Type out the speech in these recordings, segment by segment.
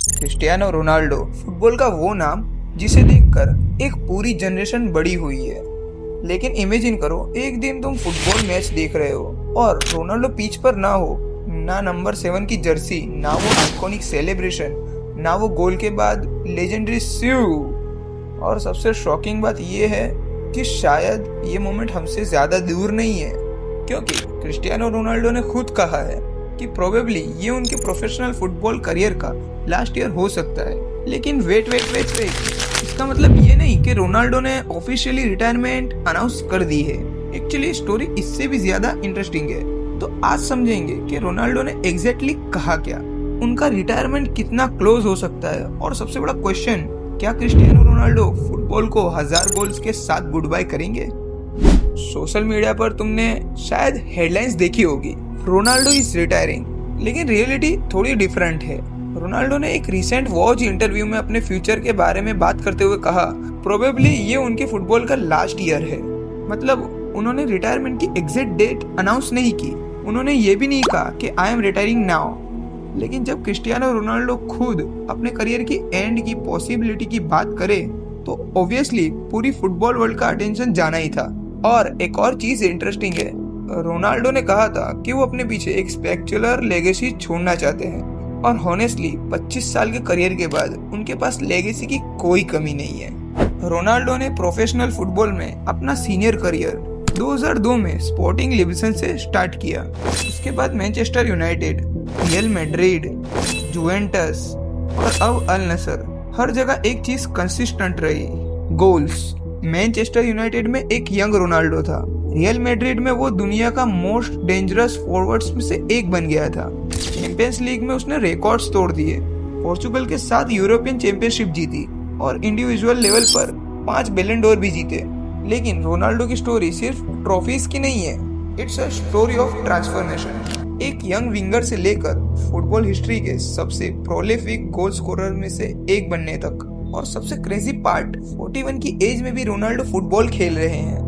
Cristiano Ronaldo football का वो नाम जिसे देखकर एक पूरी जनरेशन बड़ी हुई है। लेकिन इमेजिन करो, एक दिन तुम फुटबॉल मैच देख रहे हो और रोनाल्डो पिच पर ना हो, ना नंबर 7 की जर्सी, ना वो आइकॉनिक सेलिब्रेशन, ना वो गोल के बाद लेजेंडरी स्यू। और सबसे शॉकिंग बात ये है कि शायद ये मोमेंट हमसे ज्यादा दूर नहीं है, क्योंकि क्रिस्टियानो रोनाल्डो ने खुद कहा है कि प्रोबेबली ये उनके प्रोफेशनल फुटबॉल करियर का लास्ट ईयर हो सकता है। लेकिन वेट, इसका मतलब ये नहीं कि रोनाल्डो ने ऑफिशियली रिटायरमेंट अनाउंस कर दी है। एक्चुअली स्टोरी इससे भी ज्यादा इंटरेस्टिंग है। तो आज समझेंगे कि रोनाल्डो ने एग्जैक्टली कहा क्या, उनका रिटायरमेंट कितना क्लोज हो सकता है, और सबसे बड़ा क्वेश्चन, क्या क्रिस्टियानो रोनाल्डो फुटबॉल को 1000 गोल्स के साथ गुड बाय करेंगे। सोशल मीडिया पर तुमने शायद हेडलाइंस देखी होगी, रोनाल्डो इज रिटायरिंग, लेकिन रियलिटी थोड़ी डिफरेंट है। रोनाल्डो ने एक रिसेंट वॉच इंटरव्यू में अपने फ्यूचर के बारे में बात करते हुए कहा, प्रोबेबली ये उनके फुटबॉल का लास्ट ईयर है। मतलब उन्होंने रिटायरमेंट की एग्जैक्ट डेट अनाउंस नहीं की, उन्होंने ये भी नहीं कहा कि आई एम रिटायरिंग नाउ। लेकिन जब क्रिस्टियानो रोनाल्डो खुद अपने करियर की एंड की पॉसिबिलिटी की बात करे तो ऑब्वियसली पूरी फुटबॉल वर्ल्ड का अटेंशन जाना ही था। और एक और चीज इंटरेस्टिंग है, रोनाल्डो ने कहा था कि वो अपने पीछे एक स्पेक्चुलर लेगेसी छोड़ना चाहते हैं, और हॉनेस्टली 25 साल के करियर के बाद उनके पास लेगेसी की कोई कमी नहीं है। रोनाल्डो ने प्रोफेशनल फुटबॉल में अपना सीनियर करियर 2002 में स्पोर्टिंग लिस्बन से स्टार्ट किया। उसके बाद Manchester United, real Madrid, Juventus और अब अल नसर, हर जगह एक चीज कंसिस्टेंट रही, गोल्स। मैनचेस्टर यूनाइटेड में एक यंग रोनाल्डो था, रियल मैड्रिड में वो दुनिया का मोस्ट डेंजरस फॉरवर्ड्स में से एक बन गया था, चैंपियंस लीग में उसने रिकॉर्ड्स तोड़ दिए, पोर्चुगल के साथ यूरोपियन चैंपियनशिप जीती और इंडिविजुअल लेवल पर 5 बैलन डोर भी जीते। लेकिन रोनाल्डो की स्टोरी सिर्फ ट्रॉफीज की नहीं है, it's a story of transformation. एक यंग विंगर से लेकर फुटबॉल हिस्ट्री के सबसे प्रोलिफिक गोल स्कोरर में से एक बनने तक। और सबसे क्रेजी पार्ट, 41 की एज में भी रोनाल्डो फुटबॉल खेल रहे हैं,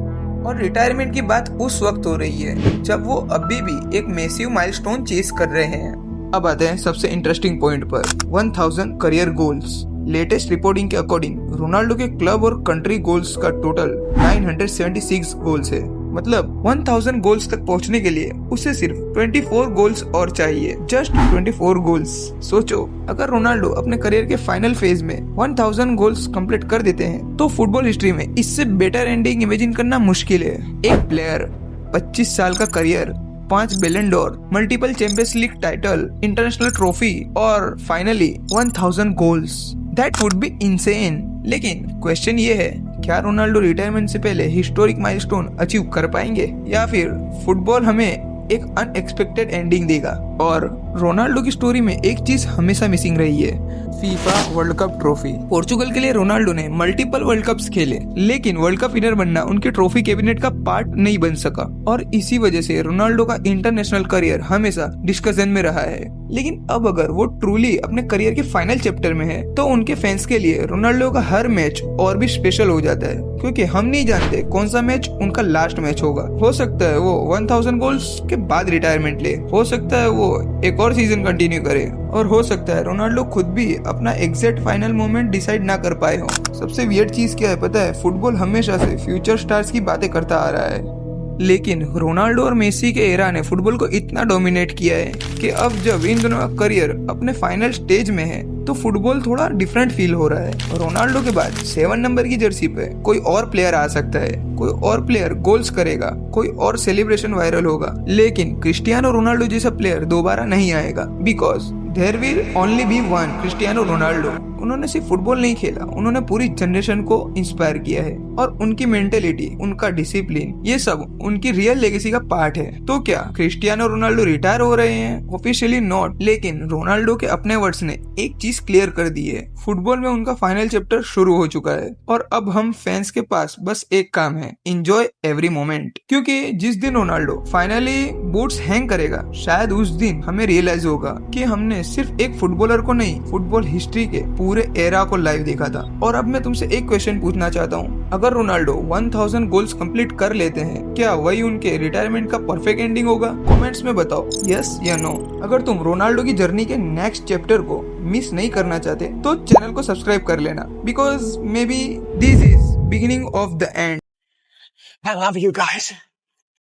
और रिटायरमेंट की बात उस वक्त हो रही है जब वो अभी भी एक मैसिव माइलस्टोन चेस कर रहे हैं। अब आते हैं सबसे इंटरेस्टिंग पॉइंट पर, 1000 करियर गोल्स। लेटेस्ट रिपोर्टिंग के अकॉर्डिंग रोनाल्डो के क्लब और कंट्री गोल्स का टोटल 976 गोल्स है। मतलब 1000 गोल्स तक पहुंचने के लिए उसे सिर्फ 24 गोल्स और चाहिए, जस्ट 24 गोल्स। सोचो, अगर रोनाल्डो अपने करियर के फाइनल फेज में 1000 गोल्स कंप्लीट कर देते हैं तो फुटबॉल हिस्ट्री में इससे बेटर एंडिंग इमेजिन करना मुश्किल है। एक प्लेयर, 25 साल का career, 5 Ballon d'Or, multiple Champions League title, international trophy और finally 1000 goals, that would be insane. लेकिन क्वेश्चन ये है, क्या रोनाल्डो रिटायरमेंट से पहले हिस्टोरिक माइलस्टोन अचीव कर पाएंगे, या फिर फुटबॉल हमें एक अनएक्सपेक्टेड एंडिंग देगा। और रोनाल्डो की स्टोरी में एक चीज हमेशा मिसिंग रही है, FIFA world cup trophy. Portugal के लिए रोनाल्डो ने मल्टीपल वर्ल्ड कप्स खेले, लेकिन वर्ल्ड कप विनर बनना उनके ट्रॉफी कैबिनेट का पार्ट नहीं बन सका, और इसी वजह से रोनाल्डो का इंटरनेशनल करियर हमेशा डिस्कशन में रहा है। लेकिन अब अगर वो ट्रूली अपने करियर के फाइनल चैप्टर में है तो उनके फैंस के लिए रोनाल्डो का हर मैच और भी स्पेशल हो जाता है, क्योंकि हम नहीं जानते कौन सा मैच उनका लास्ट मैच होगा। हो सकता है वो 1000 गोल्स के बाद रिटायरमेंट ले, हो सकता है वो एक और सीजन कंटिन्यू करे, और हो सकता है रोनाल्डो खुद भी अपना एग्जैक्ट फाइनल मोमेंट डिसाइड ना कर पाए हो। सबसे वियर्ड चीज क्या है पता है, फुटबॉल हमेशा से फ्यूचर स्टार्स की बातें करता आ रहा है, लेकिन रोनाल्डो और मेसी के एरा ने फुटबॉल को इतना डोमिनेट किया है कि अब जब इन दोनों का करियर अपने फाइनल स्टेज में है तो फुटबॉल थोड़ा डिफरेंट फील हो रहा है। रोनाल्डो के बाद 7 नंबर की जर्सी पे कोई और प्लेयर आ सकता है, कोई और प्लेयर गोल्स करेगा, कोई और सेलिब्रेशन वायरल होगा, लेकिन क्रिस्टियानो रोनाल्डो जैसा प्लेयर दोबारा नहीं आएगा, because there will only be one Cristiano Ronaldo. उन्होंने सिर्फ फुटबॉल नहीं खेला, उन्होंने पूरी जनरेशन को इंस्पायर किया है, और उनकी मेंटेलिटी, उनका डिसिप्लिन, ये सब उनकी रियल लेगेसी का पार्ट है। तो क्या क्रिस्टियानो रोनाल्डो रिटायर हो रहे हैं? ऑफिशियली नॉट, लेकिन रोनाल्डो के अपने वर्ड्स ने एक चीज क्लियर कर दी है, फुटबॉल में उनका फाइनल चैप्टर शुरू हो चुका है, और अब हम फैंस के पास बस एक काम है, एंजॉय एवरी मोमेंट। क्योंकि जिस दिन रोनाल्डो फाइनली बूट्स हैंग करेगा, शायद उस दिन हमें रियलाइज होगा कि हमने सिर्फ एक फुटबॉलर को नहीं, फुटबॉल हिस्ट्री के पूरे एरा को लाइव देखा था। और अब मैं तुमसे एक क्वेश्चन पूछना चाहता हूँ, अगर रोनाल्डो 1000 गोल्स कंप्लीट कर लेते हैं, क्या वही उनके रिटायरमेंट का परफेक्ट एंडिंग होगा? कमेंट्स में बताओ यस या नो। अगर तुम रोनाल्डो की जर्नी के नेक्स्ट चैप्टर को मिस नहीं करना चाहते तो चैनल को सब्सक्राइब कर लेना, because may be this is beginning of the end. I love you guys.